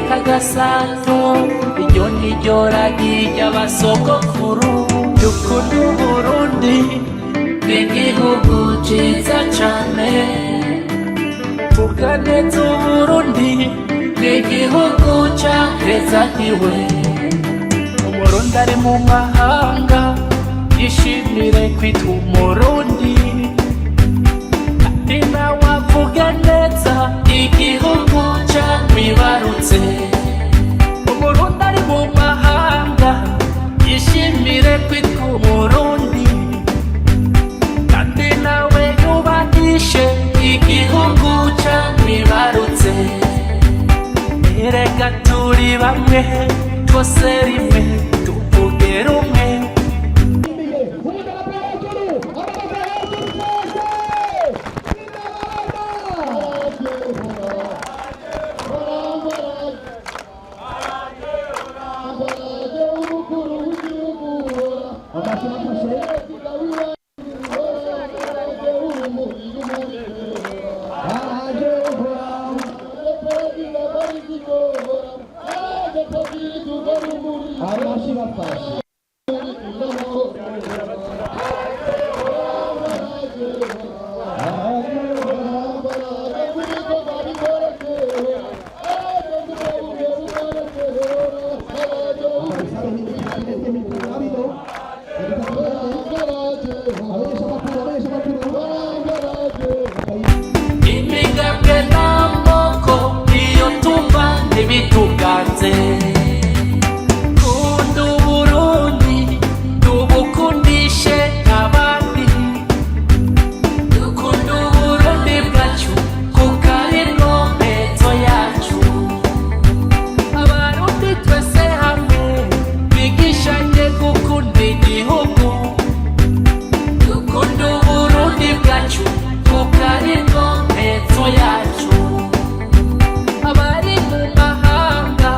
kagasantu iryo niryo ragi ry'abasogokuru dukunda Uburundi n'igihugu ciza cane tuganeza Uburundi n'igihugu cahezagiwe Umurundi ari mu mahanga yishimire kwitwa Umurundi wavuga neza igihugu camwibarutse Umurundi ari mu mahanga yishimire kwitwa Umurundi kandi nawe yubahishe igihugu camwibarutse erega turi bamwe twose rimwe tuvuge rumwe Kunda Uburundi tubukundishe abandi dukunda Uburundi bwacu kuko ari inkombezo yacu Abarundi twese hamwe bigishanye gukunda igihugu dukunda Uburundi bwacu kuko ari inkombezo yacu abari mu mahanga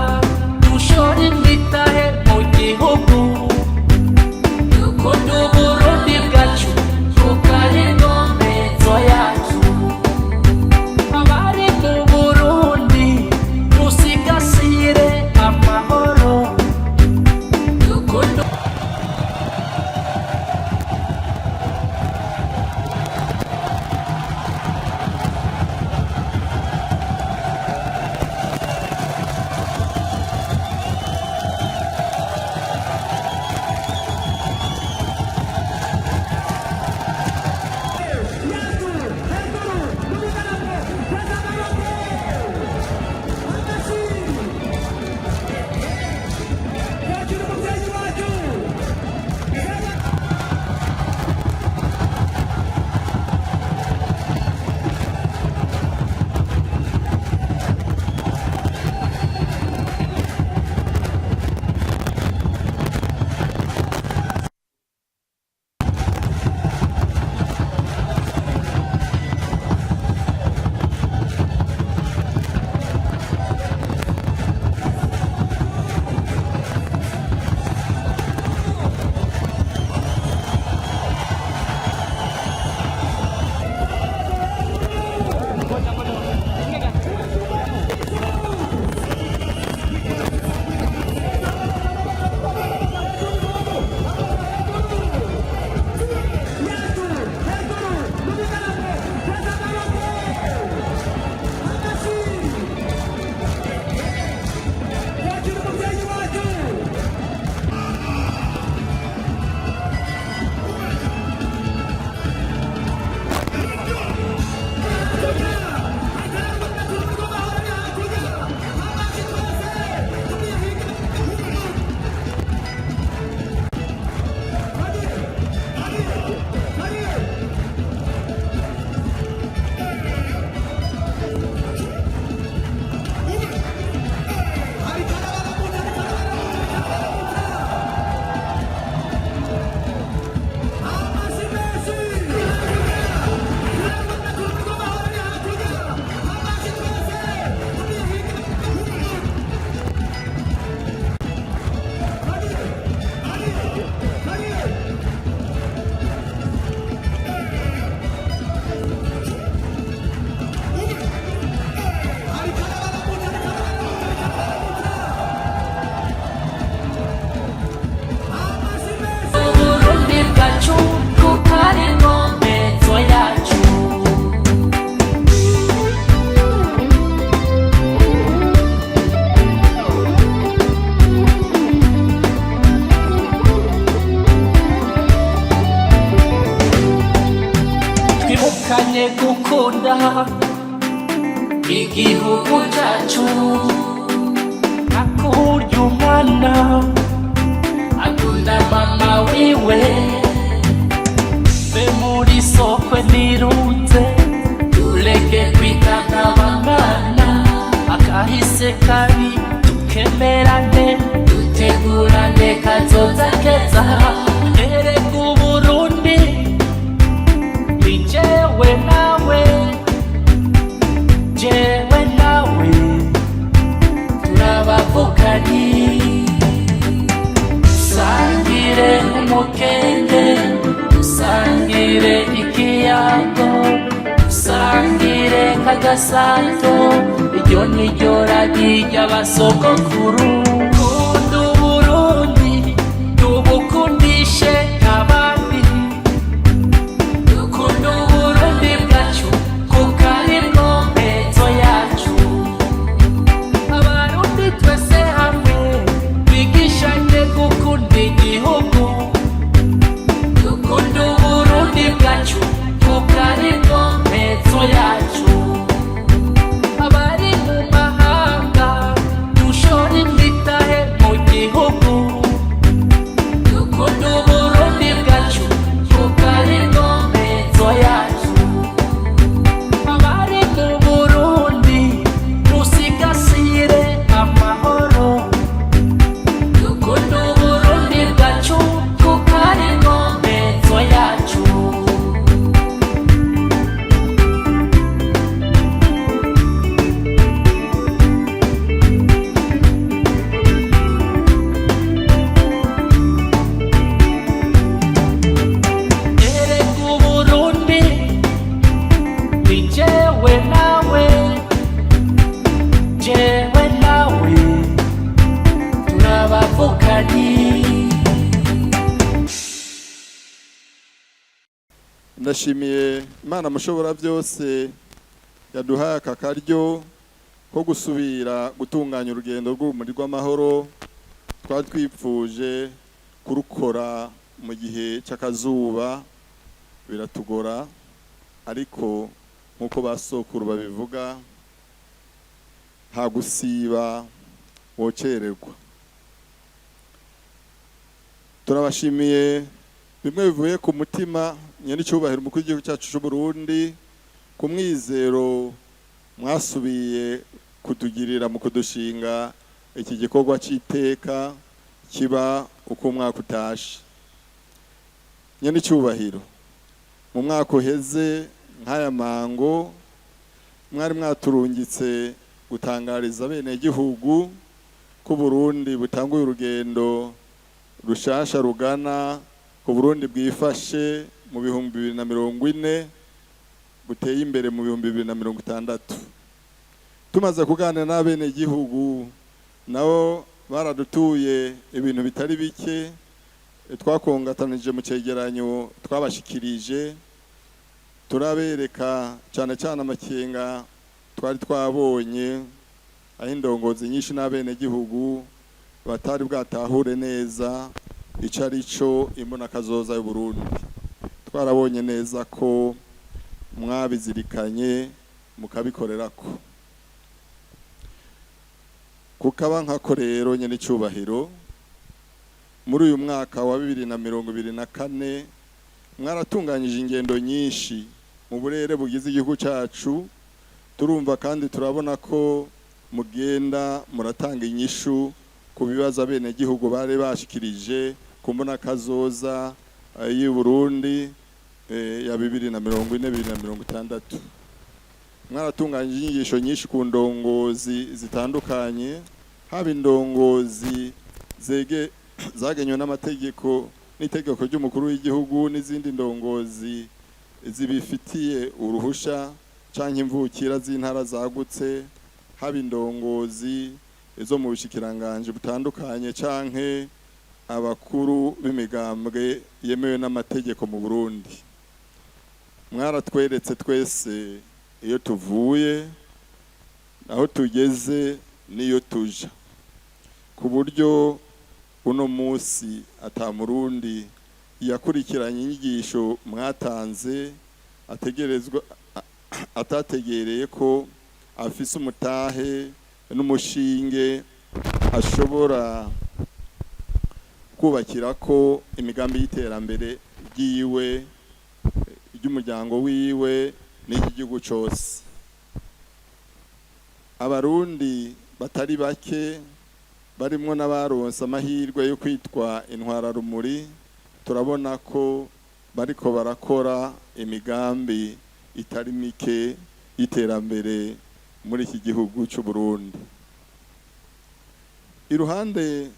gukunda igihugu cyacu akurya umwana akunda mama wiwe be muri sokwe nirunze tureke kwitana abana akahise kabi tukemerane dutegurane kazoza keza erega Uburundi ni jewe nawe turabavukanye dusangire umukenge dusangire ikiyago dusangire kagasato iryo niryo ragi ry'abasogokuru kunda Uburundi tubukundishe abandi dukunda Uburundi bwacu kuko arimwo mpezo yacu abarundi twese hamwe twigishanye gukunda igihugu dukunda Uburundi bwacu kuko arimwo mpezo yacu abari mu mahanga dushora imitahe mu gihugu dukunda Uburundi bwacu kuko arimwo mpezo yacu abari mu Burundi dusigasire amahoro dukunda Uburundi bwacu kuko arimwo mpezo yacu erega Uburundi ni jewe nawe turabavukanye. ndashimiye Imana mushobora byose yaduhaye aka karyo ko gusubira gutunganya urugendo rw'Urumuri rw'Amahoro twari twipfuje kurukora mu gihe cy'akazuba biratugora ariko nkuko basokuru babivuga nta gusiba wocererwa. Turabashimiye bimwe bivuye ku mutima nyene cyubahiro umukuru w'igihugu cyacu cy'u Burundi ku mwizero mwasubiye kutugirira mu kudushinga iki gikorwa cy'iteka kiba uko umwaka utashe. Nyene cyubahiro mu mwaka uheze nk'aya mango mwari mwaturungitse gutangariza bene gihugu ko Burundi butanguye urugendo rushasha rugana ku Burundi bwifashe mu 2040 buteye imbere mu 2060. Tumaze kuganira n'abene gihugu nabo baradutuye ibintu bitari bike twakongatanije mu cegeranyo twabashikirije turabereka cyane cyane amakenga twari twabonye aho indongozi nyinshi n'abene gihugu batari bwatahure neza icarico imbona kazoza y'u Burundi. Twarabonye neza ko mwabizirikanye mukabikorerako kukaba nkako rero nyene cyubahiro muri uyu mwaka wa 2024 mwaratunganyije ingendo nyinshi mu burere bugize igihugu cyacu. Turumva kandi turabona ko mugenda muratanga inyishu ku bibazo abene gihugu bare bashikirije kumbona kazoza y'u Burundi ya 2040-2060. Mwaratunganyije inyigisho nyinshi ku ndongozi zitandukanye, haba indongozi zagenywe n'amategeko n'itegeko ry'umukuru w'igihugu n'izindi ndongozi zibifitiye uruhusha canke imvukira z'intara zagutse, haba indongozi zo mu bishikiranganje butandukanye canke abakuru b'imigambwe yemewe n'amategeko mu Burundi. Mwaratweretse twese iyo tuvuye aho tugeze niyo tuja, ku buryo uno munsi ata Murundi yakurikiranye inyigisho mwatanze atategereye ko afise umutahe n'umushinge ashobora kubakira ko imigambi y'iterambere ryiwe ry'umuryango wiwe n'igihugu cyose. Abarundi batari bake barimwo n'abaronse amahirwe yo kwitwa intwara rumuri, turabona ko bariko barakora imigambi itari mike y'iterambere muri iki gihugu cy'u Burundi. Iruhande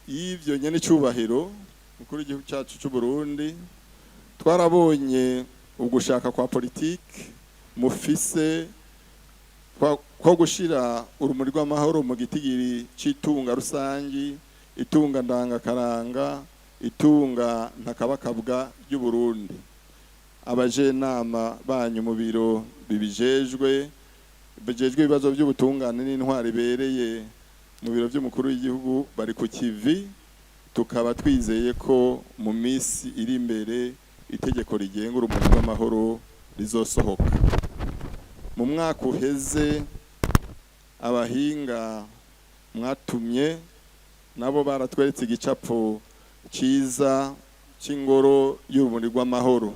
y'ivyo nyene cyubahiro mukuru w'igihugu cyacu cy'u Burundi, twarabonye ugushaka kwa politiki mufise ko gushira urumuri rw'amahoro mu gitigiri c'itunga rusangi, itunga ndangakaranga, itunga ntakabakabwa ry'u Burundi. Abajenama banyu mu biro bibijejwe ibibazo by'ubutungane n'intwari ibereye mu biro by'umukuru w'igihugu bari ku kivi, tukaba twizeye ko mu minsi iri imbere itegeko rigenga urumuri rw'amahoro rizosohoka. Mu mwaka uheze abahinga mwatumye nabo baratweretse igicapo ciza c'ingoro y'urumuri rw'amahoro.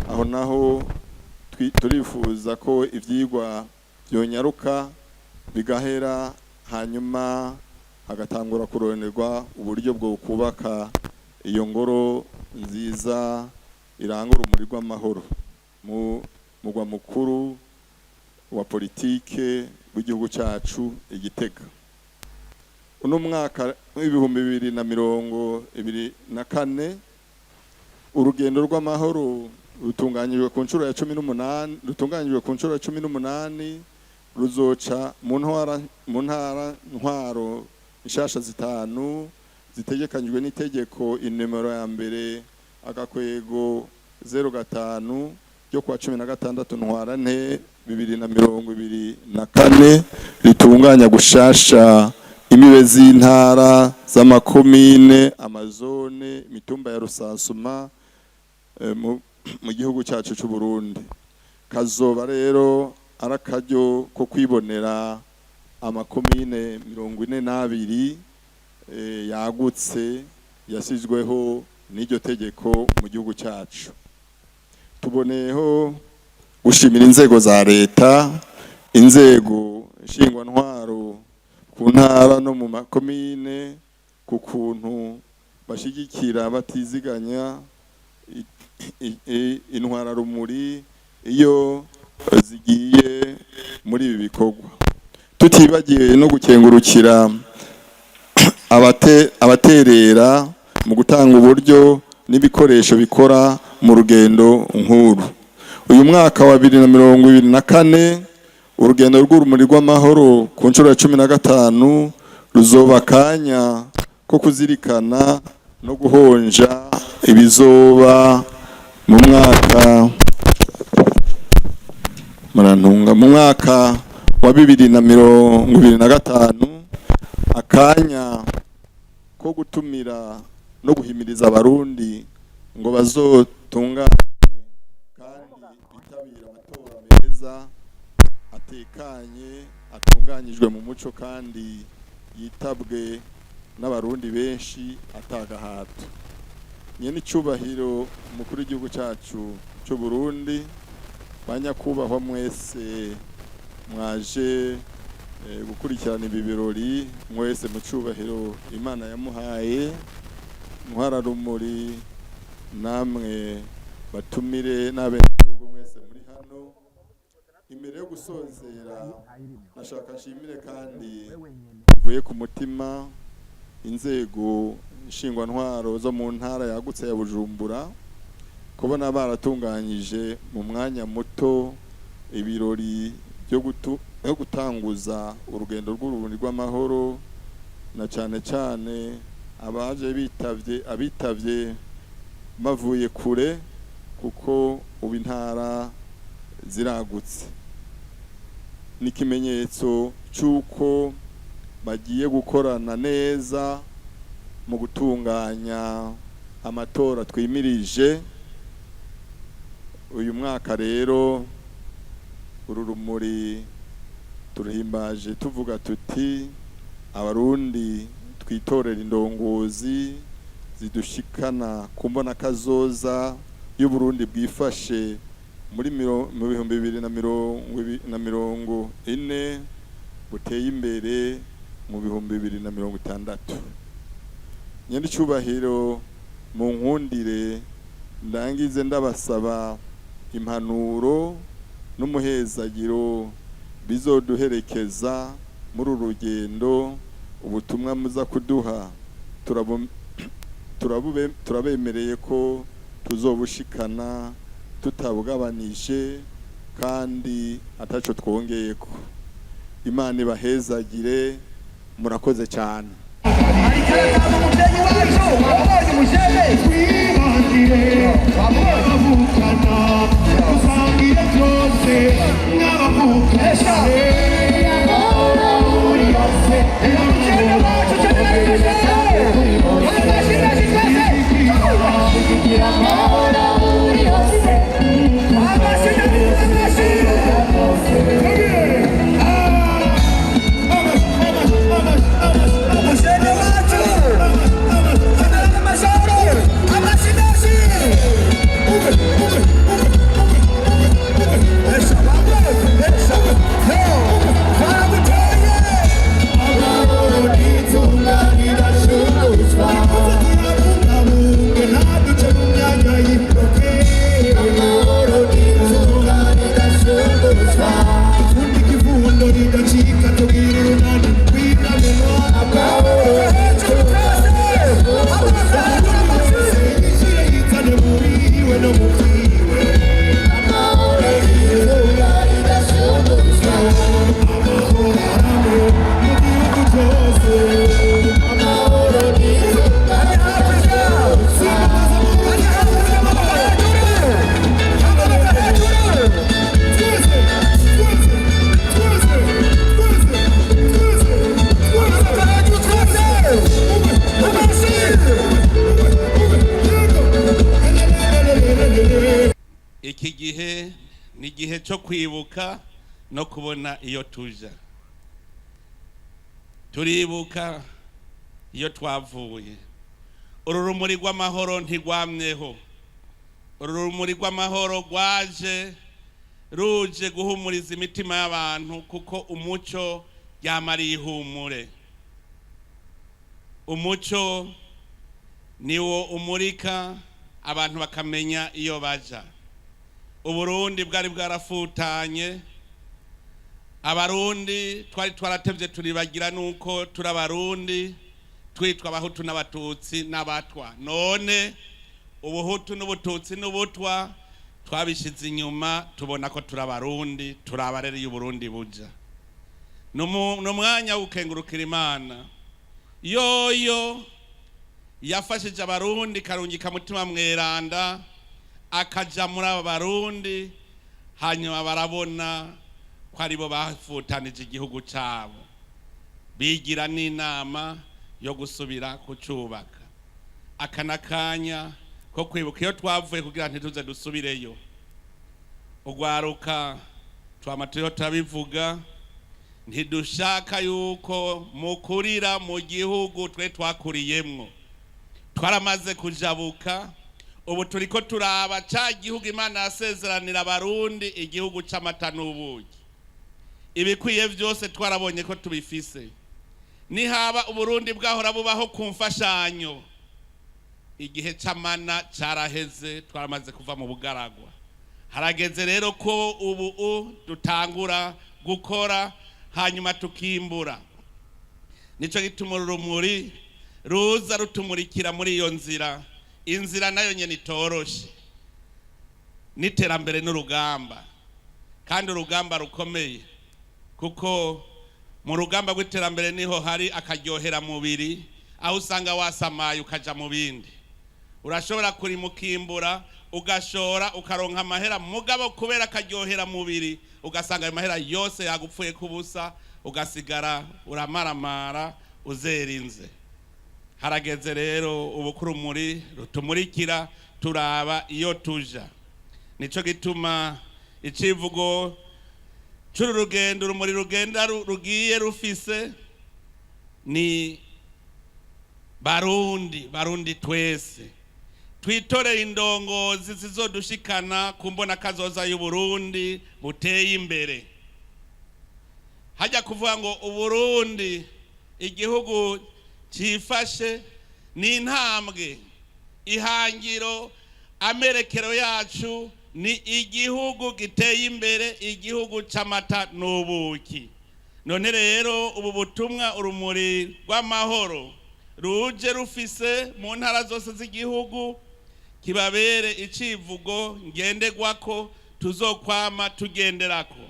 Aho naho turifuza ko ivyigwa byonyaruka bigahera, hanyuma hagatangura kuronerwa uburyo bwo kubaka iyo ngoro nziza iranga urumuri rw'amahoro mu mugwa mukuru wa politike w'igihugu cyacu Igitega. Uno mwaka w'ibihumbi 2024 urugendo rw'amahoro rutunganyijwe ku nshuro ya 18 ruzoca mu ntwaro nshasha zitanu zitegekanyijwe n'itegeko inimero ya mbere agakwego 05 ryo kwa 16 ntwarante 2024 ritunganya gushasha imibe z'intara z'amakomine, amazone, imitumba ya rusansuma mu gihugu cyacu cy'u Burundi. Kazoba rero arakaryo ko kwibonera amakomine 42 yagutse yasizweho n'iryo tegeko mu gihugu cyacu. Tuboneyeho gushimira inzego za leta, inzego nshingwantwaro ku ntara no mu makomine ku kuntu bashigikira batiziganya intwara rumuri iyo zigiye muri ibi bikorwa. Tutibagiye no gukengurukira abaterera mu gutanga uburyo n'ibikoresho bikora mu rugendo nkuru. Uyu mwaka wa 2024 urugendo rw'urumuri rw'amahoro ku nshuro ya 15 ruzoba kanya ko kuzirikana no guhonja ibizoba mu mwaka wa 2025, akanya ko gutumira no guhimiriza abarundi ngo bazotungane kandi bitabira amatora meza atekanye, atunganyijwe mu muco kandi yitabwe n'abarundi benshi atagahato. Nyene icubahiro umukuru w'igihugu cyacu cy'u Burundi, banyakubahwa mwese mwaje gukurikirana ibi birori, mwese mu cubahiro Imana yamuhaye, ntwara rumuri namwe batumire n'abenegihugu mwese muri hano. Imbere yo gusozera nashaka nshimire kandi bivuye ku mutima inzego nshingwantwaro zo mu ntara yagutse ya Bujumbura kubona baratunganyije mu mwanya muto ibirori byo gutanguza urugendo rw'urumuri rw'amahoro, na cyane cyane abaje abitavye bavuye kure kuko ubu intara ziragutse. Ni ikimenyetso cy'uko bagiye gukorana neza mu gutunganya amatora twimirije uyu mwaka. Rero uru rumuri turahimbaje tuvuga tuti abarundi twitorera indongozi zidushikana kumbona kazoza y'Uburundi bwifashe muri mu 2040 buteye imbere mu 2060. Nyandi cyubahiro mu nkundire ndangize ndabasaba impanuro n'umuhezagiro bizoduherekeza muri urugendo ubutumwa muza kuduha turabemereye ko tuzobushikana tutabugabanije kandi ataco twongeyeko. Imana ibahezagire, murakoze cyane. Iki gihe ni gihe cyo kwibuka no kubona iyo tuja. Turibuka iyo twavuye. Urumuri rw'amahoro ntigwamyeho. Urumuri rw'amahoro ruje guhumuriza imitima y'abantu kuko umuco yamariye ihumure. Umuco niwo umurika abantu bakamenya iyo baja. Uburundi bwari bwarafutanye, abarundi twari twaratevye turibagira nuko turabarundi twitwa abahutu n'abatutsi n'abatwa. None ubuhutu n'ubututsi n'ubutwa twabishize inyuma, tubona ko turabarundi, turabarere y'Uburundi buja. No mwanya w'ukengurukira Imana yoyo yafashije abarundi karungika mutima mweranda akaja muri abarundi, hanyuma barabona ko aribo bafutanije igihugu cyabo, bigira n'inama yo gusubira kucubaka. Akanakanya ko kwibuka iyo twavuye kugira ntituze dusubireyo. Ugwaruka twamatuyo tabivuga, ntidushaka yuko mukurira mu gihugu twe twakuriyemwo. Twaramaze kujabuka, ubu turiko turaba ca gihugu Imana yasezeranira abarundi, igihugu c'amata n'ubuki. Ibikwiye vyose twarabonye ko tubifise. Nihaba Uburundi bwahora bubaho ku mfashanyo, igihe c'amana caraheze, twaramaze kuva mu bugaragwa. Harageze rero ko ubu dutangura gukora hanyuma tukimbura. Nico gituma urumuri ruza rutumurikira muri iyo nzira. Inzira nayo nyene itoroshe, n'iterambere n'urugamba, kandi urugamba rukomeye, kuko mu rugamba rw'iterambere niho hari akaryohera mubiri, aho usanga wasamaye ukaja mu bindi. Urashobora kurimukimbura ugashora ukaronka amahera, mugabo kubera akaryohera mubiri ugasanga ayo mahera yose yagupfuye kubusa, ugasigara uramaramara uzerinze. Harageze rero ubukurumuri rutumurikira turaba iyo tuja. Nico gituma icivugo curu rugendo urumuri rugenda rugiye rufise ni Barundi twese twitoreye indongozi zizodushikana kumbona kazoza y'Uburundi buteye imbere. Hajya kuvuga ngo Uburundi igihugu cifashe ni intambwe, ihangiro, amerekero yacu ni igihugu giteye imbere, igihugu c'amata n'ubuki. None rero ubu butumwa urumuri rw'amahoro ruje rufise mu ntara zose z'igihugu kibabere icivugo ngenderwako tuzokwama tugenderako.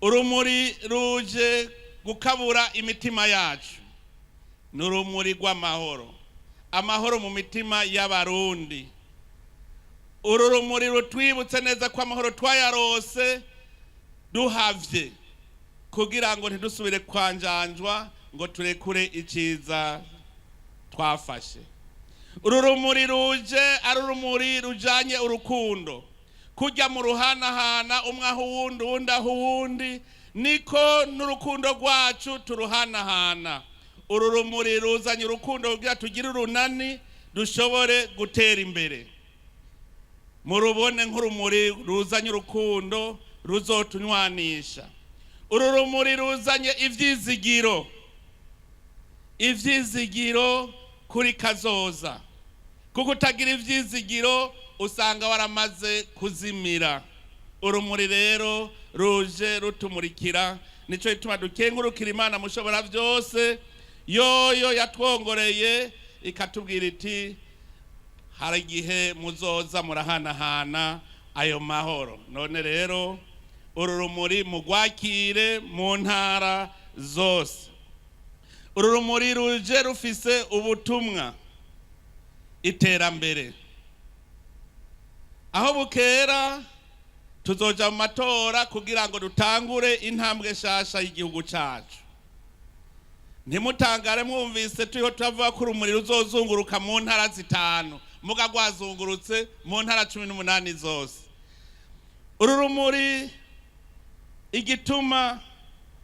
Urumuri ruje gukabura imitima yacu, n'urumuri rw'amahoro, amahoro mu mitima y'Abarundi. Uru rumuri rutwibutse neza ko amahoro twayarose duhavye kugira ngo ntidusubire kwanjanjwa ngo turekure iciza twafashe. Uru rumuri ruje ari urumuri rujanye urukundo, kujya mu ruhanahana umwe aho uwundi uwundi aho uwundi, niko n'urukundo rwacu turuhanahana. Uru rumuri ruzanye urukundo kugira tugire urunani dushobore gutera imbere. Murubone nk'urumuri ruzanye urukundo ruzotunywanisha. Uru rumuri ruzanye ivyizigiro kuri kazoza, kuko utagira ivyizigiro usanga waramaze kuzimira. Urumuri rero ruje rutumurikira, nico gituma dukengurukira Imana mushobora byose, yoyo yatwongoreye ikatubwira iti hari igihe muzoza murahanahana ayo mahoro. None rero uru rumuri mugwakire mu ntara zose. Uru rumuri ruje rufise ubutumwa iterambere. Aho bukera tuzoja mu matora kugira ngo dutangure intambwe shasha y'igihugu cacu. Ntimutangare mwumvise turiho turavuga ko urumuri ruzozunguruka mu ntara 5, muga rwazungurutse mu ntara 18 zose. Uru rumuri igituma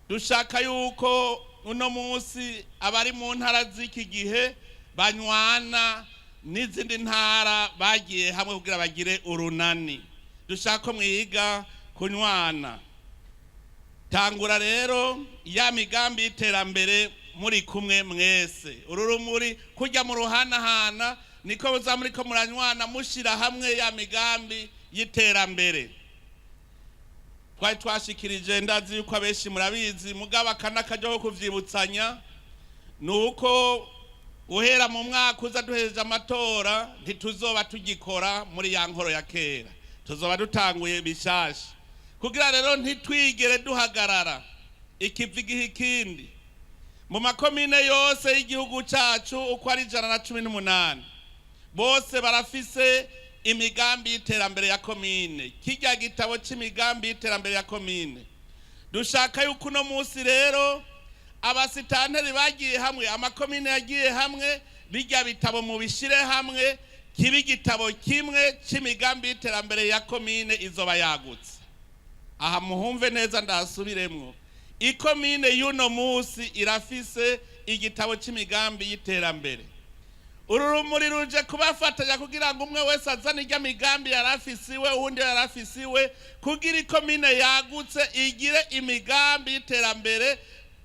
dushaka yuko uno munsi abari mu ntara z'iki gihe banywana n'izindi ntara bagiye hamwe kugira bagire urunani. Dushaka ko mwiga kunywana. Tangura rero ya migambi y'iterambere muri kumwe mwese. Uru rumuri kujya mu ruhanahana niko buza muri ko muranywana mushira hamwe ya migambi y'iterambere. Twari twashikirije ndazi yuko abeshi murabizi, mugaba kanakajyaho kuvyibutsanya nuko uhera mu mwaka uza duhejeje amatora ntituzoba tugikora muri ya nkoro ya kera, tuzoba dutanguye bishasha kugira rero ntitwigere duhagarara ikivigihe ikindi. Mu makomine yose y'igihugu cacu uko ari 118 bose barafise imigambi y'iterambere ya komine, kijya gitabo c'imigambi y'iterambere ya komine. Dushaka yuko uno munsi rero abasitanteri bagiye hamwe, amakomine yagiye hamwe, bijya bitabo mu bishire hamwe, kibi gitabo kimwe c'imigambi y'iterambere ya komine izoba yagutse. Aha muhumve neza ndasubiremwo, ikomine y'uno munsi irafise igitabo c'imigambi y'iterambere. Uru rumuri ruje kubafatanya kugira ngo umwe wese azane ijya migambi yarafisiwe, uwundi yarafisiwe, kugira ikomine yagutse igire imigambi y'iterambere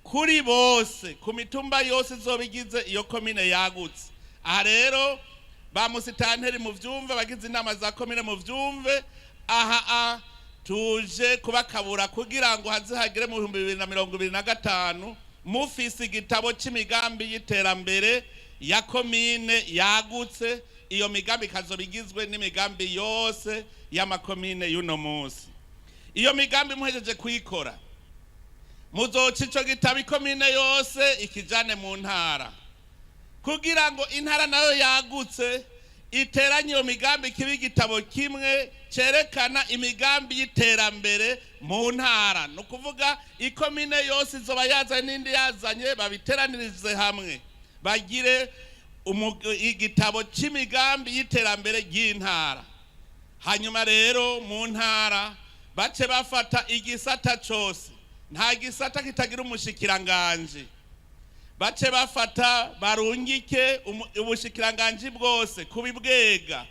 kuri bose, ku mitumba yose izobigize iyo komine yagutse. Aha rero ba musitanteri mu vyumve, bagize inama za komine mu vyumve, aha tuje kubakabura kugira ngo hazihagire mu 2025 mufise igitabo c'imigambi y'iterambere ya komine yagutse. Iyo migambi kazobigizwe n'imigambi yose y'amakomine y'uno munsi. Iyo migambi muhejeje kuyikora muzoca ico gitabo ikomine yose ikijane mu ntara, kugira ngo intara nayo yagutse iteranye iyo migambi kibi igitabo kimwe cerekana imigambi y'iterambere mu ntara. No kuvuga ikomine yose izoba yazanye n'indi yazanye, babiteranirize hamwe bagire igitabo c'imigambi y'iterambere y'intara. Hanyuma rero mu ntara bace bafata igisata cyose, nta gisata kitagira umushikiranganje, bace bafata barungike ubushikiranganje bwose kubibwega,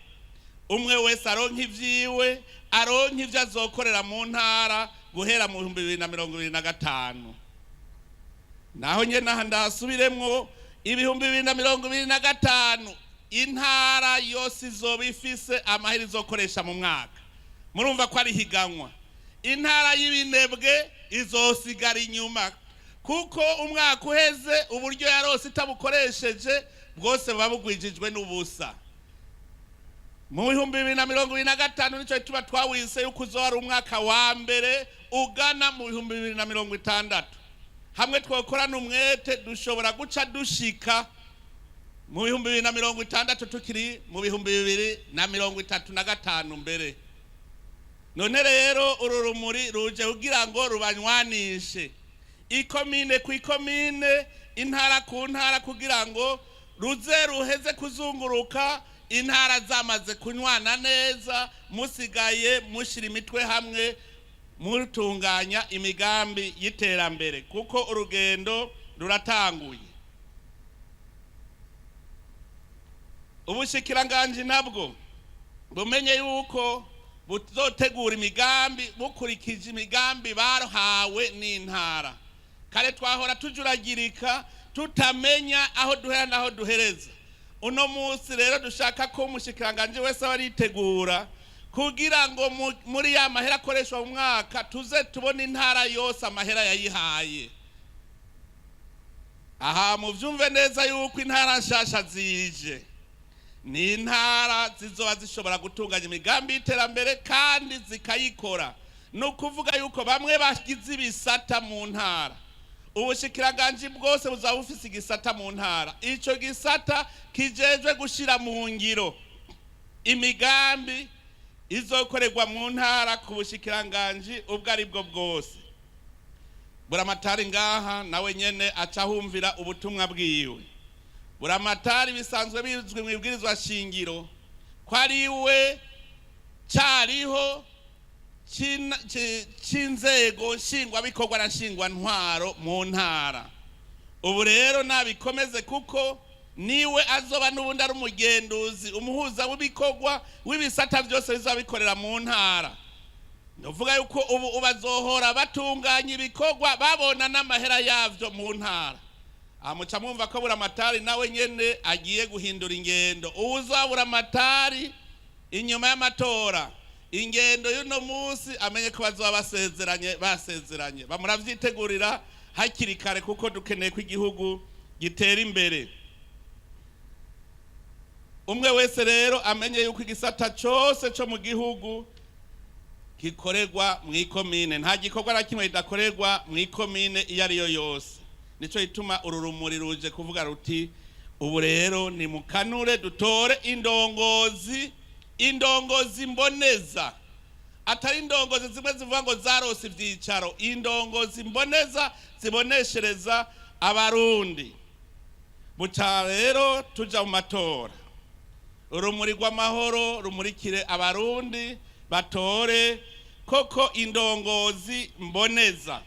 umwe wese aronka ivyiwe, aronka ivyo azokorera mu ntara guhera mu 2025. Naho nye naha ndasubiremwo 2025 intara yose izoba ifise amahera izokoresha mu mwaka. Murumva ko ari higanwa. Intara y'ibinebwe izosigara inyuma kuko umwaka uheze uburyo yarose itabukoresheje bwose babugwijijwe n'ubusa. Mu 2025 nico tuba twawise yuko uzora umwaka wa mbere ugana mu 2026. Hamwe twokorana umwete dushobora guca dushika mu 2026 tukiri mu 2035 mbere. None rero urumuri ruje kugira ngo rubanywanishe ikomine ku ikomine, intara ku ntara, kugira ngo ruze ruheze kuzunguruka intara zamaze kunywana neza, musigaye mushira imitwe hamwe mutunganya imigambi y'iterambere kuko urugendo ruratanguye. Ubushikiranganje nabwo bumenye yuko buzotegura imigambi bukurikije imigambi bahawe n'intara. Kare twahora tujuragirika tutamenya aho duhera naho duhereza. Uno munsi rero dushaka ko umushikiranganje wese baritegura kugira ngo muri ya mahera akoreshwa mu mwaka tuze tubone intara yose amahera yayihaye. Aha muvyumve neza yuko intara nshasha zije ni intara zizoba zishobora gutunganya imigambi y'iterambere kandi zikayikora. No kuvuga yuko bamwe bagize ibisata mu ntara, ubushikiranganje bwose buzaba bufise igisata mu ntara, ico gisata kijejwe gushira mu ngiro imigambi izokorerwa mu ntara ku bushikiranganje ubwo ari bwo bwose. Buramatari ngaha nawe nyene acahumvira ubutumwa bwiwe. Buramatari bisanzwe bizwi mu ibwirizwa shingiro ko ari we cyariho cinzego shingwa bikorwa na shingwa ntwaro mu ntara. Ubu rero nabikomeze kuko niwe azoba n'ubundi ari umugenduzi, umuhuza w'ibikorwa w'ibisata byose bizabikorera mu ntara. Ndavuga yuko ubu ubazohora batunganya ibikorwa babona n'amahera yavyo mu ntara. Amuca mwumva ko Buramatari nawe nyene agiye guhindura ingendo. Uzabura amatari inyuma y'amatora, ingendo y'uno munsi amenye ko bazoba basezeranye bamuravyitegurira hakiri kare kuko dukeneye ko igihugu gitera imbere. Umwe wese rero amenye yuko igisata cyose cyo mu gihugu gikorerwa mu ikomine, nta gikorwa na kimwe kidakorerwa mu ikomine iyo ari yo yose. Nico ituma urumuri ruje kuvuga ruti ubu rero ni mukanure dutore indongozi mboneza, atari indongozi zimwe zivuga ngo zarose ivyicaro, indongozi mboneza ziboneshereza abarundi. Buca rero tuja mu matora, urumuri rw'amahoro rumurikire abarundi batore koko indongozi mboneza,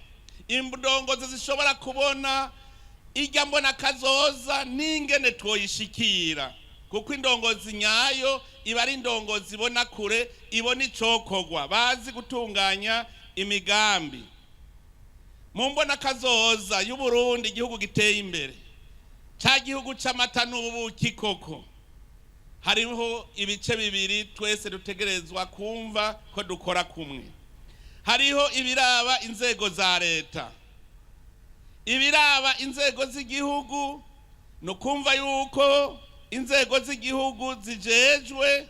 indongozi zishobora kubona ijya mbona kazoza n'ingene twoyishikira, kuko indongozi nyayo iba ari indongozi ibona kure, ibona icokogwa, bazi gutunganya imigambi. Mu mbona kazoza y'Uburundi igihugu giteye imbere, ca gihugu c'amata n'ubuki koko, hariho ibice bibiri twese dutegerezwa kumva ko dukora kumwe. Hariho ibiraba inzego za leta, ibiraba inzego z'igihugu no kumva yuko inzego z'igihugu zijejwe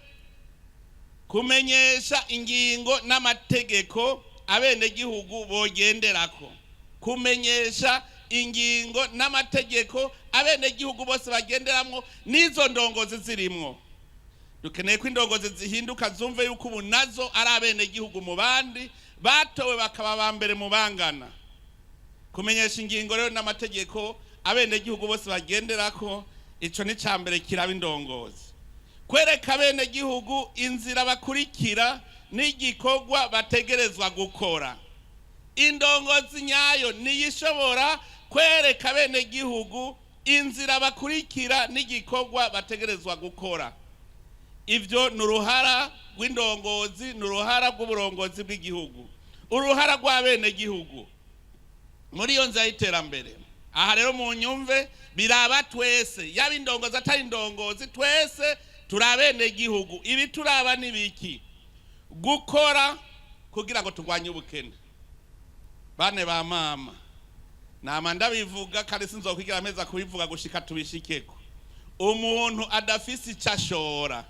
kumenyesha ingingo n'amategeko abene gihugu bogenderako, kumenyesha ingingo n'amategeko abene gihugu bose bagenderamwo n'izo ndongozi zirimwo. Dukeneye ko indongozi zihinduka zumve yuko ubu nazo ari abene gihugu mu bandi batowe bakaba bambere mu bangana. Kumenyesha ingingo rero n'amategeko abene gihugu bose bagenderako, ico ni cambere kiraba indongozi. Kwereka abene gihugu inzira bakurikira n'igikorwa bategerezwa gukora. Indongozi nyayo niyishobora kwereka bene gihugu inzira bakurikira n'igikorwa bategerezwa gukora. Ivyo nuruhara rw'indongozi, nuruhara rw'uburongozi bw'igihugu, uruhara rw'abene gihugu muri iyo nzira y'iterambere. Aha rero mu nyumve biraba twese, yaba indongozi atari indongozi, twese turabene gihugu. Ibi turaba nibiki? Gukora kugira ngo turwanye ubukene. Bane ba mama, nama ndabivuga kandi sinzokwigira ameza kubivuga gushika tubishikeko. Umuntu adafise icashora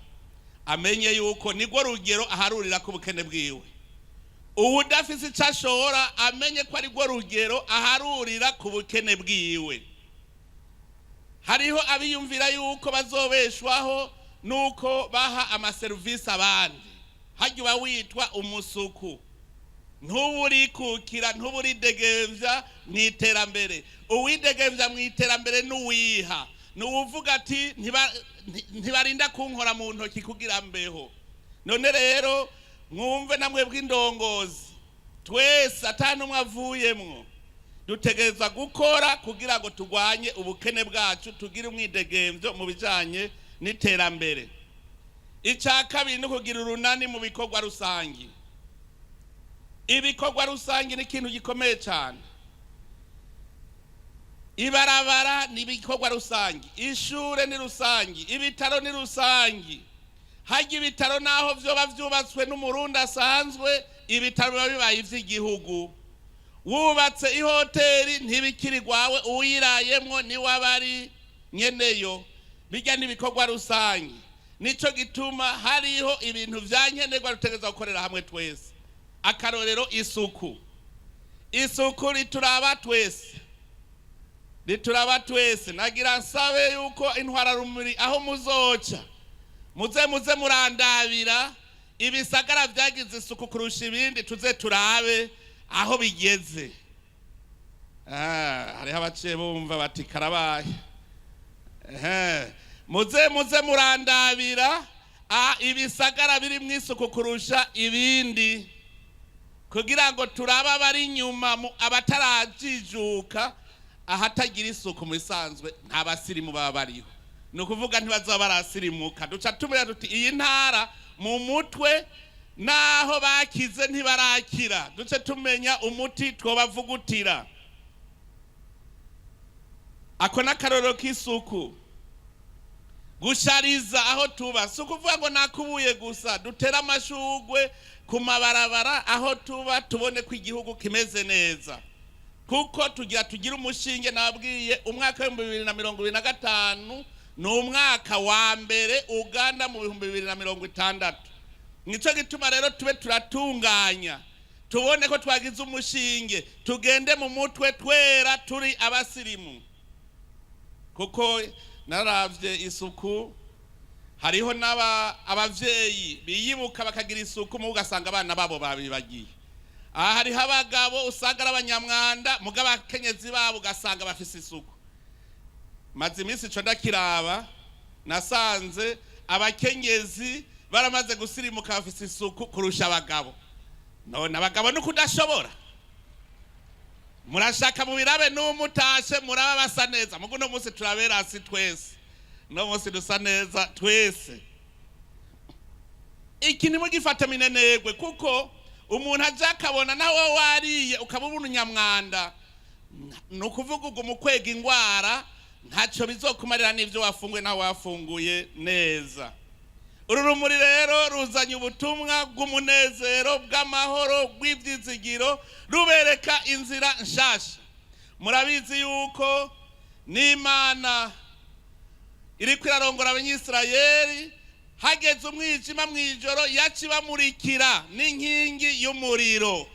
amenye yuko nigwo rugero aharurira ku bukene bwiwe. Udafise icashora amenye ko ari gwo rugero aharurira ku bukene bwiwe. Hariho abiyumvira yuko bazobeshwaho nuko baha amaserivisi abandi. Hajya witwa umusuku, ntuburikukira, ntuburidegevya mw'iterambere. Uwidegevya mw'iterambere n'uwiha, n'uvuga ati ntibarinda kunkora mu ntoki kugira mbeho. None rero mwumve namwe bw'indongozi, twese atanumwe avuyemwo dutegerezwa gukora kugira ngo turwanye ubukene bwacu, tugire umwidegemvyo mu bijanye n'iterambere. Ica kabiri no kugira urunani mu bikorwa rusangi. Ibikorwa rusangi ni ikintu gikomeye cyane. Ibarabara ni ibikorwa rusangi, ishure ni rusangi, ibitaro ni rusangi. Hajya ibitaro naho vyoba vyubatswe n'umurundi asanzwe, ibitaro biba bibaye ivy'igihugu. Wubatse ihoteri ntibikiri gwawe, uwirayemwo ni wabari nyeneyo. Bijya n'ibikorwa rusangi. Nico gituma hariho ibintu vyankenerwa dutegerezwa gukorera hamwe twese. Akarorero isuku. Isuku rituraba twese. Rituraba twese. Nagira nsabe yuko intwara Urumuri aho muzoca muze murandabira ibisagara vyagize isuku kurusha ibindi, tuze turabe aho bigeze. Hariho abaciye bumva bati karabaye. Muze murandabira ibisagara biri mw'isuku kurusha ibindi, kugira ngo turaba bari inyuma abatarajijuka ahatagira isuku mu isanzwe nta basirimu baba bariho. Ni ukuvuga ntibazaba barasirimuka. Duca tumenya tuti iyi ntara mu mutwe naho bakize ntibarakira. Duce tumenya umuti twobavugutira. Ako n'akarorero k'isuku. Gushariza aho tuba, si ukuvuga ngo nakubuye gusa. Dutera amashugwe ku mabarabara aho tuba, tubone ko igihugu kimeze neza. Kuko tugira umushinge nababwiye, umwaka wa 2025 ni umwaka wa mbere Uganda mu 2060. Nico gituma rero tube turatunganya, tubone ko twagize umushinge, tugende mu mutwe twera turi abasirimu. Kuko naravye isuku, hariho abavyeyi biyibuka bakagira isuku mu ugasanga abana babo babibagiye. Hariho abagabo usanga abanyamwanda mugaba abakenyezi babo ugasanga bafise isuku. Maze iminsi ico ndakiraba, nasanze abakenyezi baramaze gusirimuka bafise isuku kurusha abagabo. None abagabo nuko udashobora. Murashaka mu birabe n'umutashe muraba basa neza. Mugu no munsi turabera si twese. No munsi dusa neza twese. Iki ni mugifata minenegwe kuko umuntu aja akabona nawe wariye ukaba ubunyamwanda. Nukuvuga ugo mukwega ingwara ntaco bizokumarira n'ivyo wafungwe nawe wafunguye neza. Urumuri rero ruzanye ubutumwa bw'umunezero, bw'amahoro, bw'ivyizigiro, rubereka inzira nshasha. Murabizi yuko n'Imana iriko irarongora abanyisirayeli, hageze umwijima mw'ijoro yacibamurikira n'inkingi y'umuriro.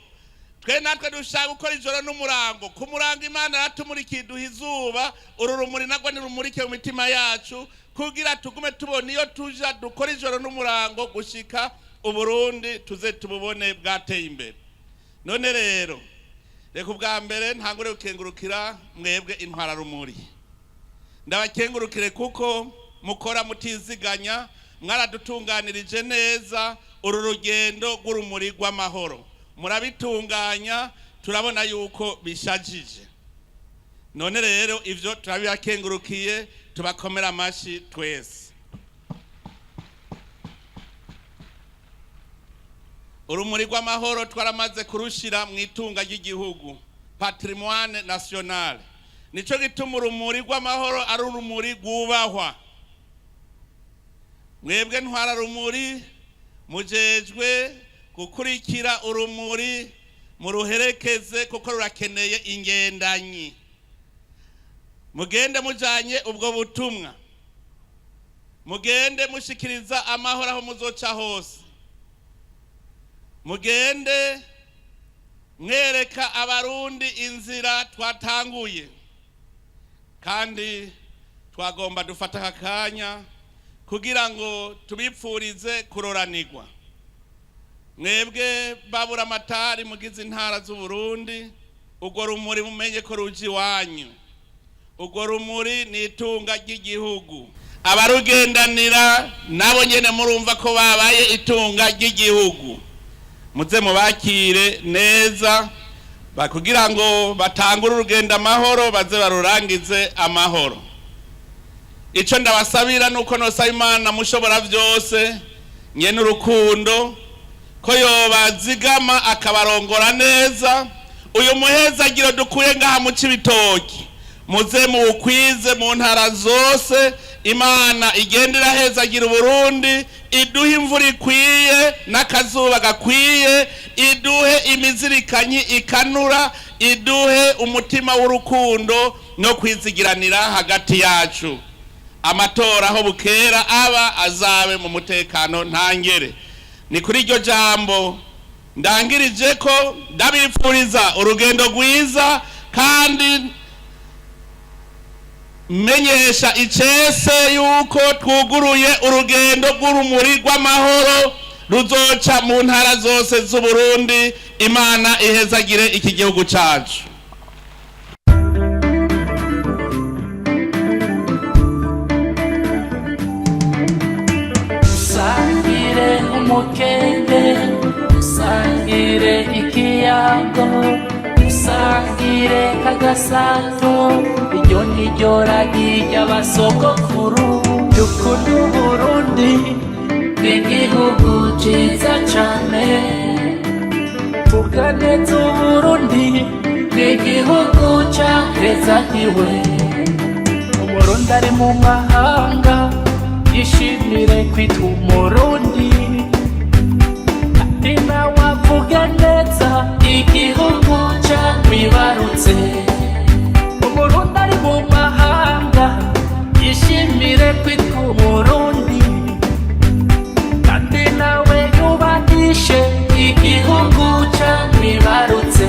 Twe natwe dushaka gukora ijoro n'umurango. Ku murango Imana yatumurikiye duha izuba, urumuri nagwa nirumurike mu mitima yacu, kugira tugume tubona iyo tuja dukora ijoro n'umurango gushika Uburundi tuze tububone bwateye imbere. None rero reka ubwa mbere ntangure gukengurukira mwebwe intwara Urumuri. Ndabakengurukire kuko mukora mutiziganya, mwaradutunganirije neza uru rugendo rw'urumuri rw'amahoro murabitunganya turabona yuko bishajije. None rero ivyo turabibakengurukiye, tubakomera amashi twese. Urumuri rw'amahoro twaramaze kurushira mu itunga ry'igihugu, patrimoine national. Nico gituma urumuri rw'amahoro ari urumuri rwubahwa. Mwebwe ntwara rumuri mujejwe gukurikira urumuri muruherekeze kuko rurakeneye ingendanyi. Mugende mujanye ubwo butumwa, mugende mushikiriza amahoro aho muzoca hose, mugende mwereka abarundi inzira twatanguye, kandi twagomba dufata akanya kugira ngo tubipfurize kuroranirwa. Mwebwe babura amatari mugize intara z'u Burundi, urwo rumuri mumenye ko ruji wanyu. Urwo rumuri ni itunga ry'igihugu, abarugendanira nabo nyene murumva ko babaye itunga ry'igihugu. Muze mubakire neza bakugira ngo batangure urugendo amahoro, baze barurangize amahoro. Ico ndabasabira nuko nosaba Imana mushobora vyose nyene urukundo ko yobazigama akabarongora neza. Uyu muhezagiro dukuye ngaha mu Cibitoki muze muwukwize mu ntara zose. Imana igendera hezagira Burundi, iduhe imvura ikwiye n'akazuba gakwiye, iduhe imizirikanyi ikanura, iduhe umutima w'urukundo no kwizigiranira hagati yacu. Amatora aho bukera aba azabe mu mutekano ntangere. Ni kuri iryo jambo ndangirije ko ndabipfuriza urugendo rwiza, kandi menyesha icese yuko twuguruye urugendo rw'urumuri rw'amahoro ruzoca mu ntara zose z'u Burundi. Imana ihezagire iki gihugu cacu. Sangire umukenge, sangire ikiyago, sangire kagasato, iryo niryo ragi ry'abasogokuru. Dukunda Burundi n'igihugu ciza cane, tuganeze Burundi n'igihugu cahezagiwe. Umurundi ari mu mahanga yishimire kwitwa Umurundi, kandi nawe avuge neza igihugu camwibarutse. Umurundi ari mu mahanga yishimire kwitwa Umurundi, kandi nawe yubahishe igihugu camwibarutse.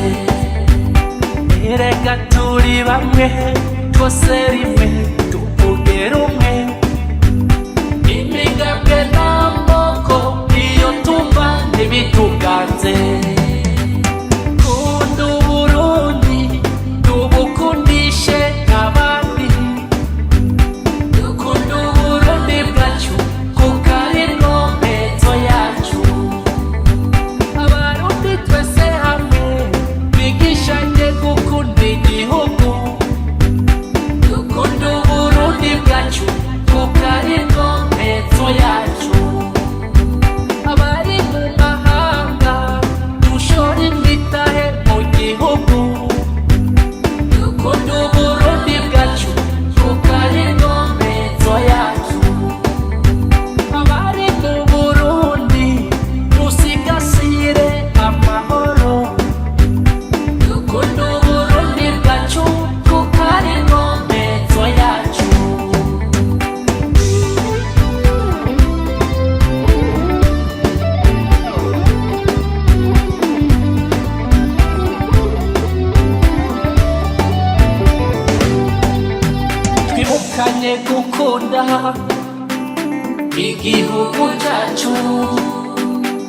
Erega turi bamwe twose rimwe tuvuge rumwe, imigambwe n'amoko iyo tuva ntibituganze. Kunda Uburundi tubukundishe abandi, dukunda Uburundi bwacu kuko ari inkombezo yacu. Abarundi twese hamwe bigishanye gukunda igihugu, dukunda Uburundi bwacu kuko ari inkombezo yacu. Abari mu mahanga dushora imitahe mu gihugu, dukunda Uburundi bwacu kuko ari inkombezo yacu. Abari mu Burundi dusigasire amahoro, dukunda Uburundi bwacu kuko ari inkombezo yacu. Twibukanye gukunda igihugu cyacu.